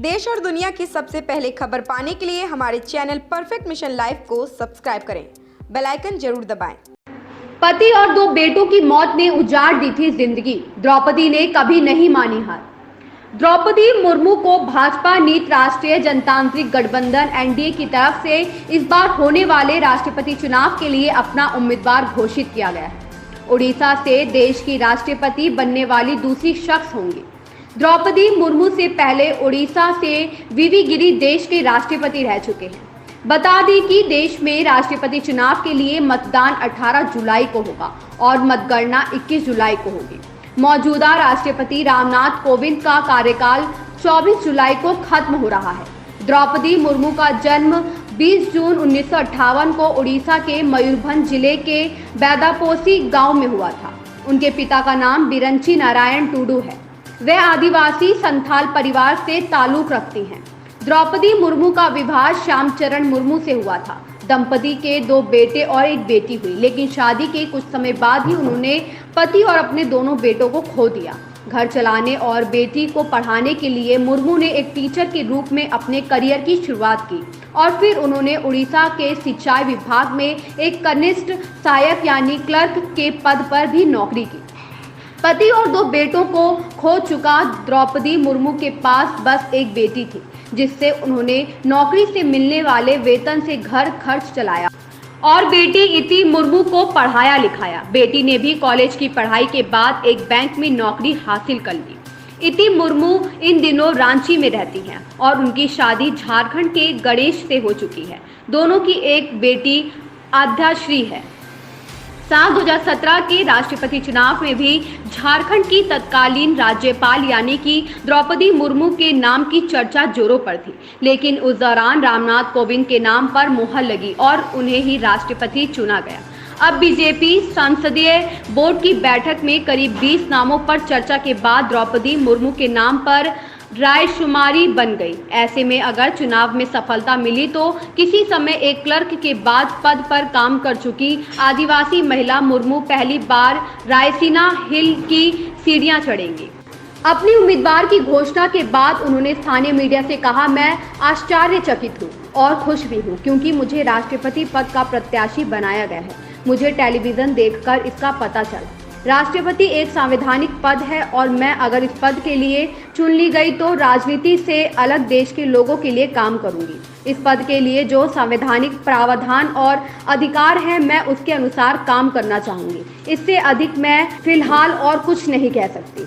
देश और दुनिया की सबसे पहले खबर पाने के लिए हमारे चैनल परफेक्ट मिशन लाइव को सब्सक्राइब करें, बेल आइकन जरूर दबाएं। पति और 2 बेटों की मौत ने उजाड़ दी थी जिंदगी, द्रौपदी ने कभी नहीं मानी हार। द्रौपदी मुर्मू को भाजपा नीत राष्ट्रीय जनतांत्रिक गठबंधन एनडीए की तरफ से इस बार होने वाले राष्ट्रपति चुनाव के लिए अपना उम्मीदवार घोषित किया गया है। उड़ीसा से देश की राष्ट्रपति बनने वाली दूसरी शख्स होंगी। द्रौपदी मुर्मू से पहले उड़ीसा से वीवी गिरी देश के राष्ट्रपति रह चुके हैं। बता दें कि देश में राष्ट्रपति चुनाव के लिए मतदान 18 जुलाई को होगा और मतगणना 21 जुलाई को होगी। मौजूदा राष्ट्रपति रामनाथ कोविंद का कार्यकाल 24 जुलाई को खत्म हो रहा है। द्रौपदी मुर्मू का जन्म 20 जून 1958 को उड़ीसा के मयूरभंज जिले के बैदापोसी गांव में हुआ था। उनके पिता का नाम बिरंची नारायण टुडू है। वे आदिवासी संथाल परिवार से ताल्लुक रखती हैं। द्रौपदी मुर्मू का विवाह श्यामचरण मुर्मू से हुआ था। दंपति के 2 बेटे और 1 बेटी हुई, लेकिन शादी के कुछ समय बाद ही उन्होंने पति और अपने दोनों बेटों को खो दिया। घर चलाने और बेटी को पढ़ाने के लिए मुर्मू ने एक टीचर के रूप में अपने करियर की शुरुआत की और फिर उन्होंने उड़ीसा के सिंचाई विभाग में एक कनिष्ठ सहायक यानी क्लर्क के पद पर भी नौकरी की। पति और 2 बेटों को खो चुका द्रौपदी मुर्मू के पास बस एक बेटी थी, जिससे उन्होंने नौकरी से मिलने वाले वेतन से घर खर्च चलाया और बेटी इति मुर्मू को पढ़ाया लिखाया। बेटी ने भी कॉलेज की पढ़ाई के बाद एक बैंक में नौकरी हासिल कर ली। इति मुर्मू इन दिनों रांची में रहती हैं और उनकी शादी झारखंड के गणेश से हो चुकी है। दोनों की एक बेटी आद्याश्री है। साल 2017 के राष्ट्रपति चुनाव में भी झारखंड की तत्कालीन राज्यपाल यानी कि द्रौपदी मुर्मू के नाम की चर्चा जोरों पर थी, लेकिन उस दौरान रामनाथ कोविंद के नाम पर मुहर लगी और उन्हें ही राष्ट्रपति चुना गया। अब बीजेपी संसदीय बोर्ड की बैठक में करीब 20 नामों पर चर्चा के बाद द्रौपदी मुर्मू के नाम पर रायशुमारी बन गई। ऐसे में अगर चुनाव में सफलता मिली तो किसी समय एक क्लर्क के बाद पद पर काम कर चुकी आदिवासी महिला मुर्मू पहली बार रायसीना हिल की सीढ़ियां चढ़ेंगी। अपनी उम्मीदवार की घोषणा के बाद उन्होंने स्थानीय मीडिया से कहा, मैं आश्चर्यचकित हूँ और खुश भी हूँ क्योंकि मुझे राष्ट्रपति पद का प्रत्याशी बनाया गया है। मुझे टेलीविजन देखकर इसका पता चला। राष्ट्रपति एक संवैधानिक पद है और मैं अगर इस पद के लिए चुन ली गई तो राजनीति से अलग देश के लोगों के लिए काम करूंगी। इस पद के लिए जो संवैधानिक प्रावधान और अधिकार है मैं उसके अनुसार काम करना चाहूंगी। इससे अधिक मैं फिलहाल और कुछ नहीं कह सकती।